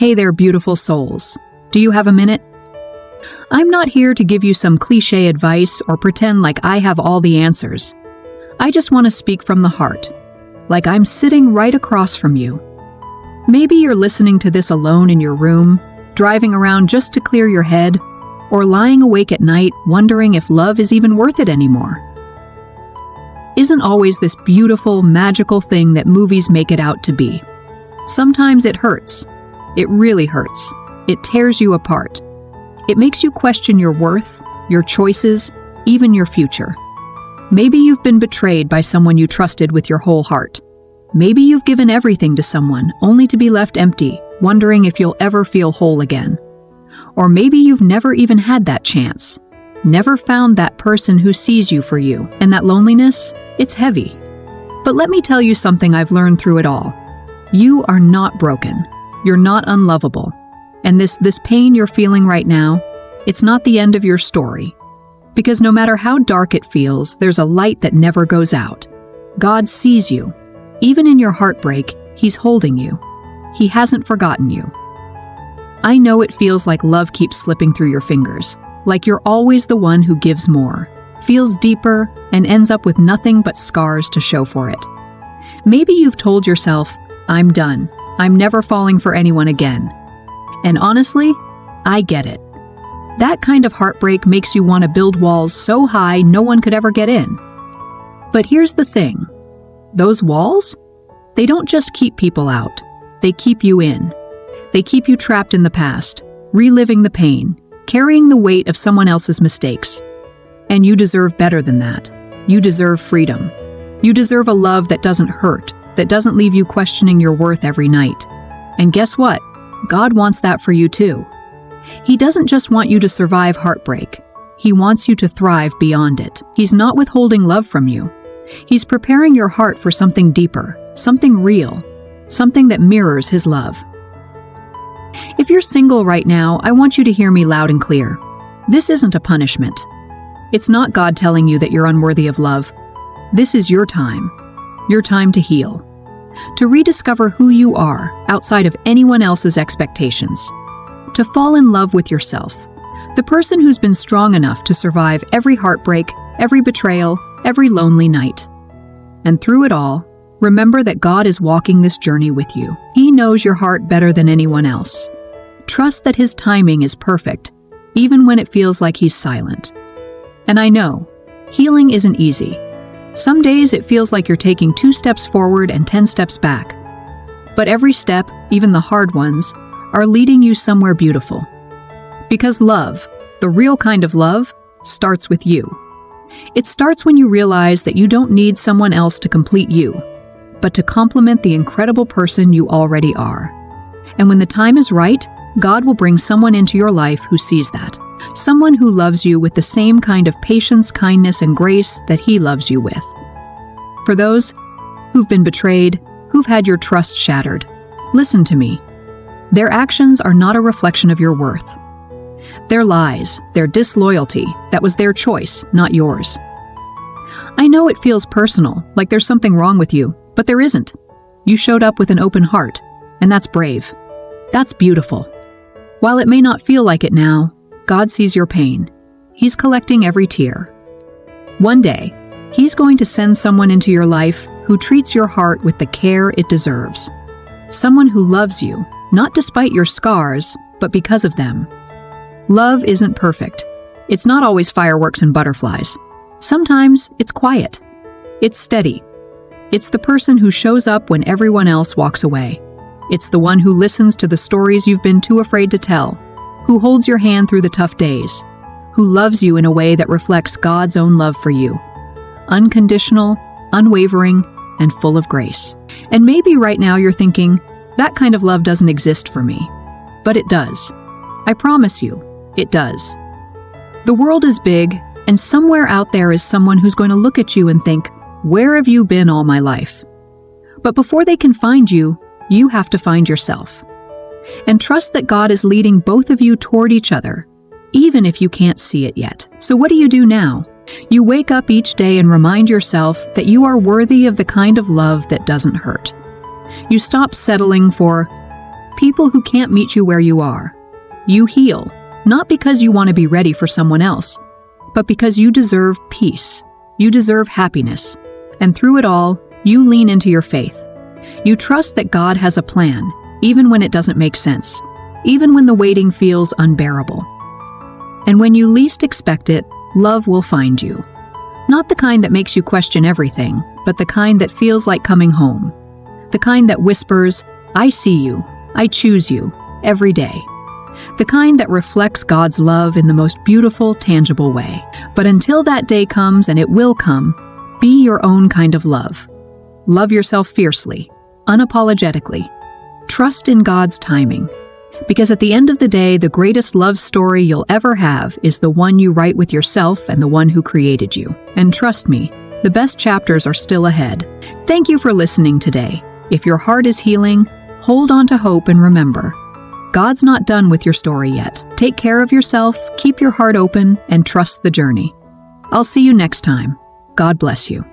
Hey there, beautiful souls. Do you have a minute? I'm not here to give you some cliché advice or pretend like I have all the answers. I just want to speak from the heart, like I'm sitting right across from you. Maybe you're listening to this alone in your room, driving around just to clear your head, or lying awake at night wondering if love is even worth it anymore. Isn't always this beautiful, magical thing that movies make it out to be. Sometimes it hurts. It really hurts. It tears you apart. It makes you question your worth, your choices, even your future. Maybe you've been betrayed by someone you trusted with your whole heart. Maybe you've given everything to someone only to be left empty, wondering if you'll ever feel whole again. Or maybe you've never even had that chance, never found that person who sees you for you, and that loneliness, it's heavy. But let me tell you something I've learned through it all. You are not broken. You're not unlovable. And this pain you're feeling right now, it's not the end of your story. Because no matter how dark it feels, there's a light that never goes out. God sees you. Even in your heartbreak, He's holding you. He hasn't forgotten you. I know it feels like love keeps slipping through your fingers, like you're always the one who gives more, feels deeper, and ends up with nothing but scars to show for it. Maybe you've told yourself, I'm done. I'm never falling for anyone again. And honestly, I get it. That kind of heartbreak makes you want to build walls so high no one could ever get in. But here's the thing. Those walls? They don't just keep people out. They keep you in. They keep you trapped in the past, reliving the pain, carrying the weight of someone else's mistakes. And you deserve better than that. You deserve freedom. You deserve a love that doesn't hurt, that doesn't leave you questioning your worth every night. And guess what? God wants that for you too. He doesn't just want you to survive heartbreak. He wants you to thrive beyond it. He's not withholding love from you. He's preparing your heart for something deeper, something real, something that mirrors His love. If you're single right now, I want you to hear me loud and clear. This isn't a punishment. It's not God telling you that you're unworthy of love. This is your time to heal, to rediscover who you are outside of anyone else's expectations, to fall in love with yourself, the person who's been strong enough to survive every heartbreak, every betrayal, every lonely night. And through it all, remember that God is walking this journey with you. He knows your heart better than anyone else. Trust that His timing is perfect, even when it feels like He's silent. And I know, healing isn't easy. Some days it feels like you're taking 2 steps forward and 10 steps back. But every step, even the hard ones, are leading you somewhere beautiful. Because love, the real kind of love, starts with you. It starts when you realize that you don't need someone else to complete you, but to complement the incredible person you already are. And when the time is right, God will bring someone into your life who sees that. Someone who loves you with the same kind of patience, kindness, and grace that He loves you with. For those who've been betrayed, who've had your trust shattered, listen to me. Their actions are not a reflection of your worth. Their lies, their disloyalty, that was their choice, not yours. I know it feels personal, like there's something wrong with you, but there isn't. You showed up with an open heart, and that's brave. That's beautiful. While it may not feel like it now, God sees your pain. He's collecting every tear. One day, He's going to send someone into your life who treats your heart with the care it deserves. Someone who loves you, not despite your scars, but because of them. Love isn't perfect. It's not always fireworks and butterflies. Sometimes it's quiet. It's steady. It's the person who shows up when everyone else walks away. It's the one who listens to the stories you've been too afraid to tell, who holds your hand through the tough days, who loves you in a way that reflects God's own love for you. Unconditional, unwavering, and full of grace. And maybe right now you're thinking, that kind of love doesn't exist for me. But it does. I promise you, it does. The world is big, and somewhere out there is someone who's going to look at you and think, where have you been all my life? But before they can find you, you have to find yourself. And trust that God is leading both of you toward each other, even if you can't see it yet. So what do you do now? You wake up each day and remind yourself that you are worthy of the kind of love that doesn't hurt. You stop settling for, people who can't meet you where you are. You heal, not because you want to be ready for someone else, but because you deserve peace. You deserve happiness. And through it all, you lean into your faith. You trust that God has a plan, even when it doesn't make sense, even when the waiting feels unbearable. And when you least expect it, love will find you. Not the kind that makes you question everything, but the kind that feels like coming home. The kind that whispers, "I see you, I choose you," every day. The kind that reflects God's love in the most beautiful, tangible way. But until that day comes, and it will come, be your own kind of love. Love yourself fiercely, unapologetically. Trust in God's timing. Because at the end of the day, the greatest love story you'll ever have is the one you write with yourself and the one who created you. And trust me, the best chapters are still ahead. Thank you for listening today. If your heart is healing, hold on to hope and remember, God's not done with your story yet. Take care of yourself, keep your heart open, and trust the journey. I'll see you next time. God bless you.